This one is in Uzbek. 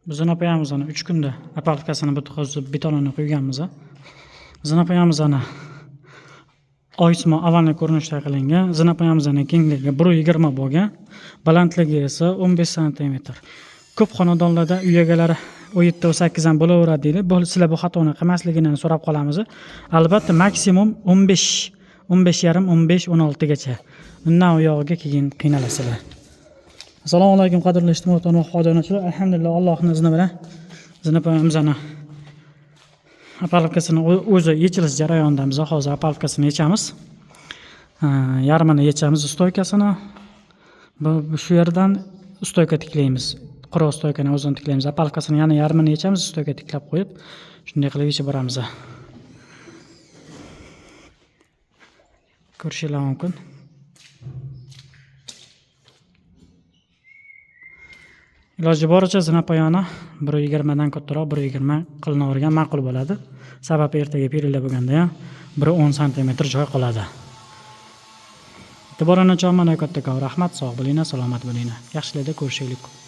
Biz zinapoyamizni 3 kunda apalkasini bitkazib betonini quyganmiz. Zinapoyamizni oysmo avvalgi ko'rinishda qilingan. Zinapoyamizning kengligi 1.20 bo'lgan, balandligi esa 15 sm. Ko'p xonadonlarda uy egalari 17-18 ham bo'laveradi deydi. Sizlar bu xatoni qilmasligini so'rab qolamiz. Albatta maksimum 15, 15,5, 15, 16 gacha. Undan u yog'iga keyin qiynalasizlar. Assalomu alaykum qadrli ijtimoiy tarmoq foydalanuvchilar. Alhamdulillah Allohning izni bilan zinapoyamizni apalkasini o'zi yechilish jarayonidamiz. Hozir apalkasini yechamiz. Yarmini yechamiz stoykasini. Shu yerdan stoyka tiklaymiz. Quruq stoykani o'zini tiklaymiz. Apalkasini yana yarmini yechamiz, stoyka tiklab qo'yib, shunday qilib yechib boramiz. Ko'rishingiz mumkin. Iloji boricha zinapoyani 1.20 dan kattaroq, 1.20 qilinavergan ma'qul bo'ladi. Sababi ertaga perila bo'lganda ham 1.10 sm joy qoladi. E'tiboringiz uchun kattakon rahmat, sog' bo'linglar, salomat bo'linglar. Yaxshilarda ko'rishaylik.